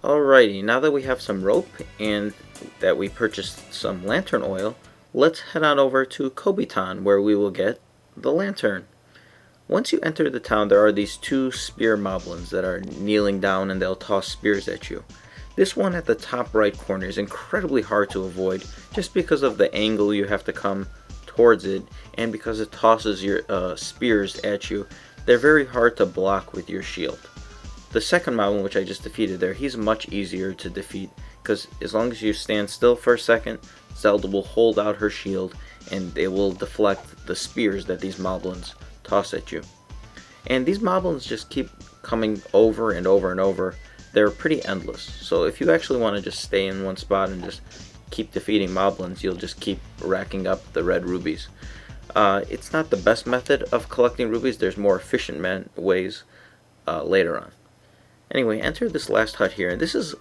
Alrighty, now that we have some rope and that we purchased some lantern oil, let's head on over to Kobitan where we will get the lantern. Once you enter the town, there are these two spear moblins that are kneeling down and they'll toss spears at you. This one at the top right corner is incredibly hard to avoid just because of the angle you have to come towards it, and because it tosses your spears at you. They're very hard to block with your shield. The second moblin, which I just defeated there, he's much easier to defeat because as long as you stand still for a second, Zelda will hold out her shield and they will deflect the spears that these moblins toss at you. And these moblins just keep coming over and over and over. They're pretty endless. So if you actually want to just stay in one spot and just keep defeating moblins, you'll just keep racking up the red rubies. It's not the best method of collecting rubies. There's more efficient ways later on. Anyway, enter this last hut here, and this is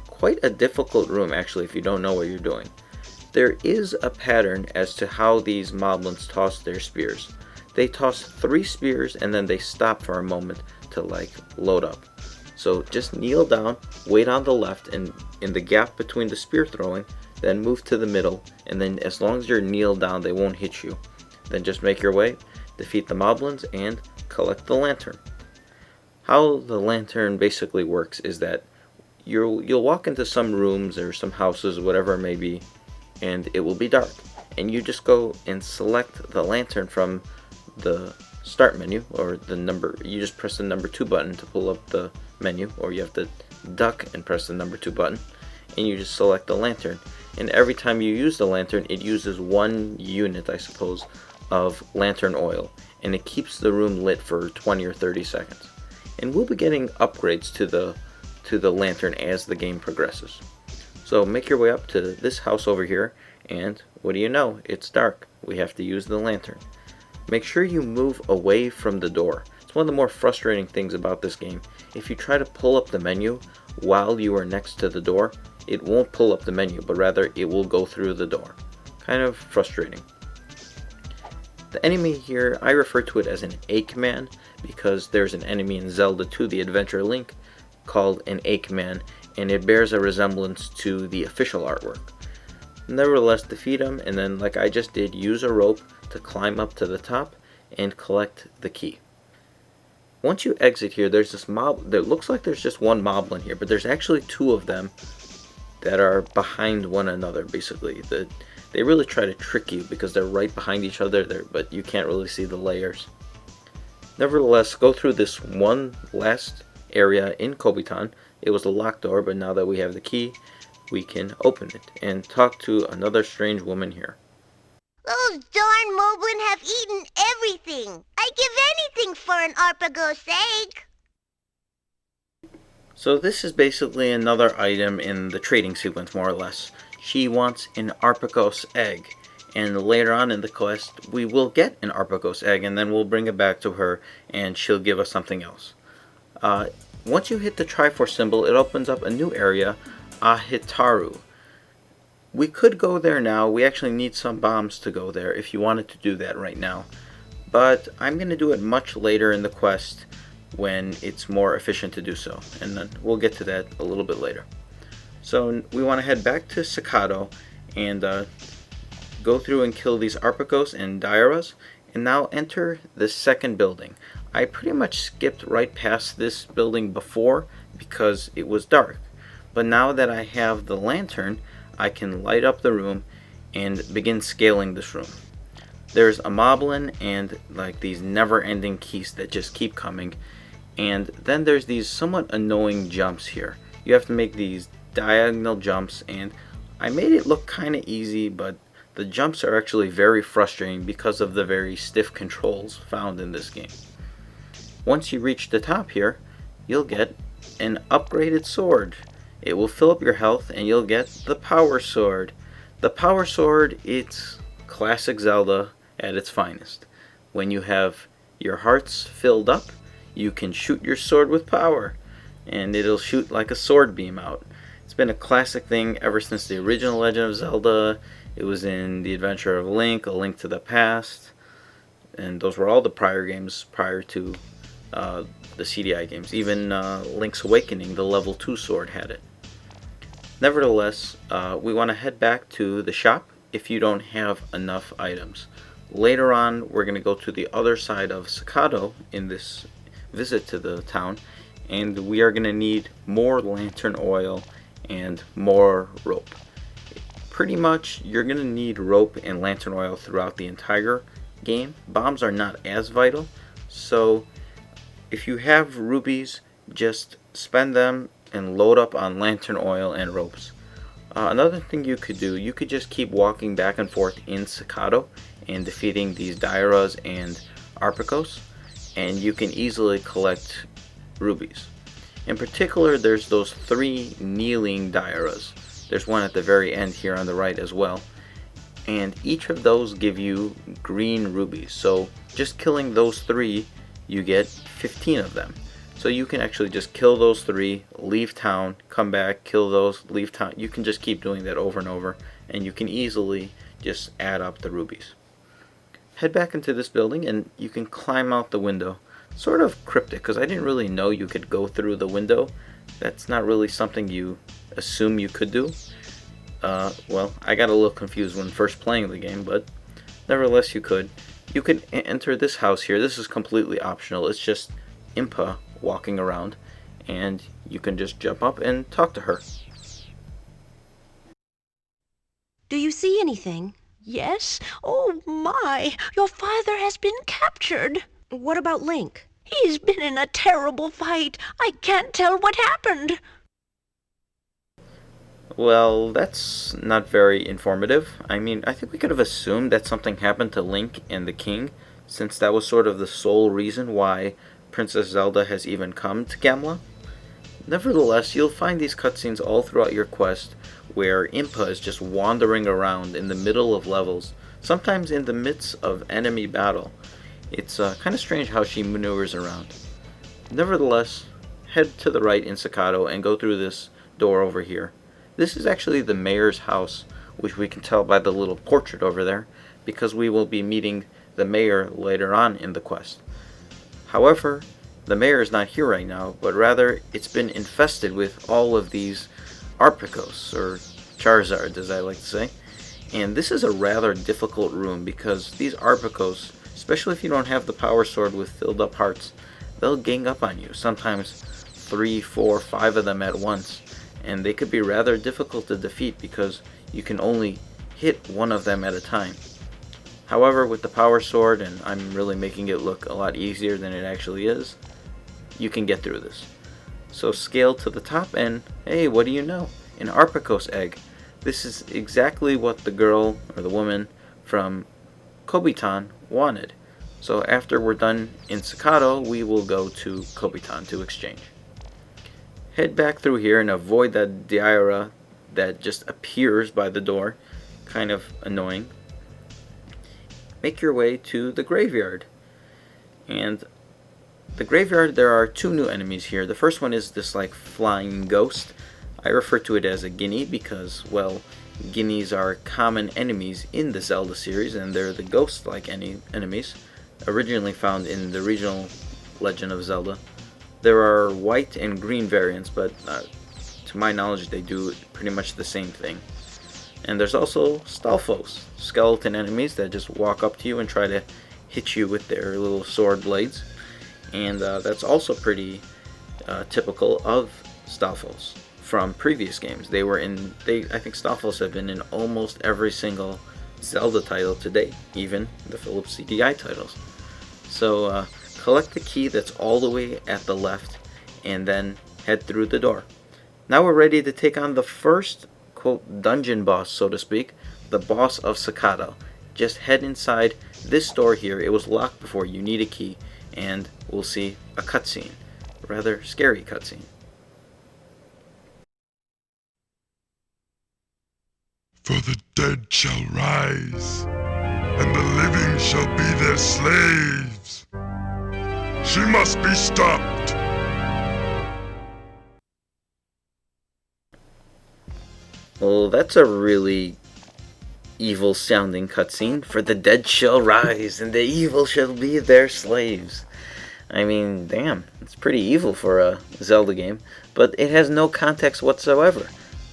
quite a difficult room actually if you don't know what you're doing. There is a pattern as to how these moblins toss their spears. They toss 3 spears and then they stop for a moment to load up. So just kneel down, wait on the left and in the gap between the spear throwing, then move to the middle, and then as long as you're kneeled down they won't hit you. Then just make your way, defeat the moblins, and collect the lantern. How the lantern basically works is that you'll walk into some rooms or some houses, whatever it may be, and it will be dark. And you just go and select the lantern from the start menu, or the number. You just press the number 2 button to pull up the menu, or you have to duck and press the number 2 button, and you just select the lantern. And every time you use the lantern, it uses 1 unit, I suppose, of lantern oil, and it keeps the room lit for 20 or 30 seconds. And we'll be getting upgrades to the lantern as the game progresses. So make your way up to this house over here, and what do you know? It's dark. We have to use the lantern. Make sure you move away from the door. It's one of the more frustrating things about this game. If you try to pull up the menu while you are next to the door, it won't pull up the menu, but rather it will go through the door. Kind of frustrating. The enemy here, I refer to it as an Acheman because there's an enemy in Zelda 2, The Adventure Link, called an Acheman, and it bears a resemblance to the official artwork. Nevertheless, defeat him, and then, like I just did, use a rope to climb up to the top and collect the key. Once you exit here, there's this mob. There looks like there's just one moblin here, but there's actually 2 of them that are behind one another. Basically, they really try to trick you because they're right behind each other there, but you can't really see the layers. Nevertheless, go through this one last area in Kobitan. It was a locked door, but now that we have the key, we can open it and talk to another strange woman here. Those darn Moblin have eaten everything. I'd give anything for an Arpagos Egg. So this is basically another item in the trading sequence, more or less. She wants an Arpagos Egg, and later on in the quest we will get an Arpagos Egg, and then we'll bring it back to her and she'll give us something else. Once you hit the Triforce symbol, it opens up a new area, Ahitaru. We could go there now. We actually need some bombs to go there if you wanted to do that right now. But I'm going to do it much later in the quest when it's more efficient to do so. And then we'll get to that a little bit later. So we want to head back to Sakado and go through and kill these Arpagos and Dairas. And now enter the second building. I pretty much skipped right past this building before because it was dark. But now that I have the lantern, I can light up the room and begin scaling this room. There's a moblin and these never-ending keys that just keep coming, and then there's these somewhat annoying jumps here. You have to make these diagonal jumps, and I made it look kind of easy, but the jumps are actually very frustrating because of the very stiff controls found in this game. Once you reach the top here, you'll get an upgraded sword. It will fill up your health and you'll get the Power Sword. The Power Sword, it's classic Zelda at its finest. When you have your hearts filled up, you can shoot your sword with power, and it'll shoot like a sword beam out. It's been a classic thing ever since the original Legend of Zelda. It was in The Adventure of Link, A Link to the Past, and those were all the prior games prior to the CDI games. Even Link's Awakening, the level 2 sword had it. Nevertheless, we want to head back to the shop if you don't have enough items. Later on, we're going to go to the other side of Sakado in this visit to the town, and we are going to need more lantern oil and more rope. Pretty much, you're going to need rope and lantern oil throughout the entire game. Bombs are not as vital, so if you have rubies, just spend them and load up on lantern oil and ropes. Another thing you could do, you could just keep walking back and forth in Sakado and defeating these Dairas and Arpagos, and you can easily collect rubies. In particular, there's those 3 kneeling Dairas. There's one at the very end here on the right as well, and each of those give you green rubies. So just killing those 3, you get 15 of them. So you can actually just kill those 3, leave town, come back, kill those, leave town. You can just keep doing that over and over, and you can easily just add up the rubies. Head back into this building and you can climb out the window. Sort of cryptic, because I didn't really know you could go through the window. That's not really something you assume you could do. Well, I got a little confused when first playing the game, but nevertheless you could. You could enter this house here. This is completely optional. It's just Impa walking around, and you can just jump up and talk to her. Do you see anything? Yes? Oh my! Your father has been captured! What about Link? He's been in a terrible fight. I can't tell what happened. Well, that's not very informative. I mean, I think we could have assumed that something happened to Link and the King, since that was sort of the sole reason why Princess Zelda has even come to Gamelon. Nevertheless, you'll find these cutscenes all throughout your quest where Impa is just wandering around in the middle of levels, sometimes in the midst of enemy battle. It's kind of strange how she maneuvers around. Nevertheless, head to the right in Sakado and go through this door over here. This is actually the mayor's house, which we can tell by the little portrait over there, because we will be meeting the mayor later on in the quest. However, the mayor is not here right now, but rather it's been infested with all of these Arpagos, or Charizard as I like to say. And this is a rather difficult room because these Arpagos, especially if you don't have the power sword with filled up hearts, they'll gang up on you, sometimes 3, 4, 5 of them at once. And they could be rather difficult to defeat because you can only hit one of them at a time. However, with the power sword, and I'm really making it look a lot easier than it actually is, you can get through this. So scale to the top and, hey, what do you know? An Arpagos Egg. This is exactly what the girl, or the woman, from Kobitan wanted. So after we're done in Sakado, we will go to Kobitan to exchange. Head back through here and avoid that Daira that just appears by the door. Kind of annoying. Make your way to the graveyard. And the graveyard, there are 2 new enemies here. The first one is this like flying ghost. I refer to it as a guinea because, well, guineas are common enemies in the Zelda series, and they're the ghost-like enemies, originally found in the regional Legend of Zelda. There are white and green variants, but to my knowledge they do pretty much the same thing. And there's also Stalfos, skeleton enemies that just walk up to you and try to hit you with their little sword blades. And that's also pretty typical of Stalfos from previous games. I think Stalfos have been in almost every single Zelda title to date, even the Philips CDI titles. So collect the key that's all the way at the left, and then head through the door. Now we're ready to take on the first, quote, dungeon boss, so to speak, the boss of Sakado. Just head inside this door here. It was locked before. You need a key, and we'll see a cutscene. A rather scary cutscene. For the dead shall rise, and the living shall be their slaves. She must be stopped. Well, that's a really evil sounding cutscene. For the dead shall rise, and the evil shall be their slaves. I mean, damn, it's pretty evil for a Zelda game, but it has no context whatsoever.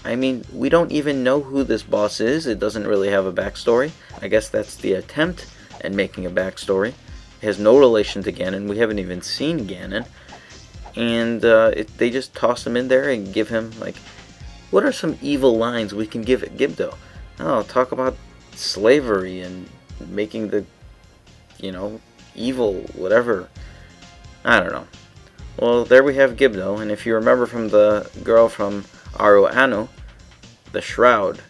I mean, we don't even know who this boss is. It doesn't really have a backstory. I guess that's the attempt at making a backstory. It has no relation to Ganon. We haven't even seen Ganon. And they just toss him in there and give him, like, what are some evil lines we can give Gibdo? Oh, talk about slavery and making the, evil, whatever. I don't know. Well, there we have Gibdo, and if you remember from the girl from Aru Anu, the shroud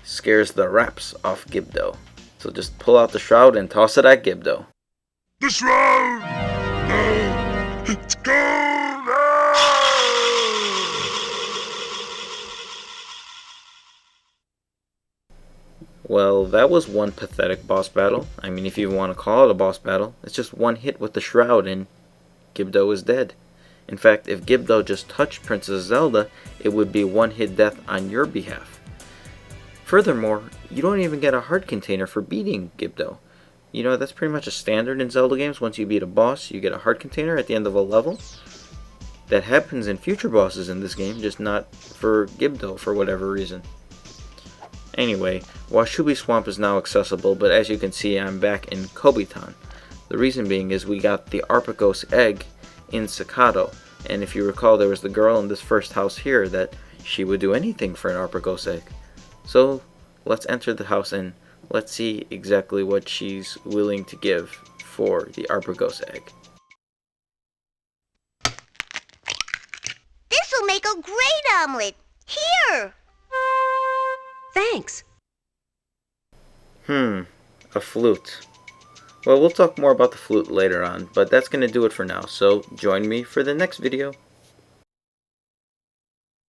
scares the wraps off Gibdo. So just pull out the shroud and toss it at Gibdo. The shroud! No! It's gone! Well, that was one pathetic boss battle. I mean, if you want to call it a boss battle, it's just one hit with the shroud and Gibdo is dead. In fact, if Gibdo just touched Princess Zelda, it would be one-hit death on your behalf. Furthermore, you don't even get a heart container for beating Gibdo. That's pretty much a standard in Zelda games. Once you beat a boss, you get a heart container at the end of a level. That happens in future bosses in this game, just not for Gibdo for whatever reason. Anyway, Washubi Swamp is now accessible, but as you can see, I'm back in Kobitan. The reason being is we got the Arpagos Egg in Sakado, and if you recall, there was the girl in this first house here that she would do anything for an Arpagos Egg. So let's enter the house and let's see exactly what she's willing to give for the Arpagos Egg. This'll make a great omelet. Here! Thanks. A flute. Well, we'll talk more about the flute later on, but that's going to do it for now, so join me for the next video.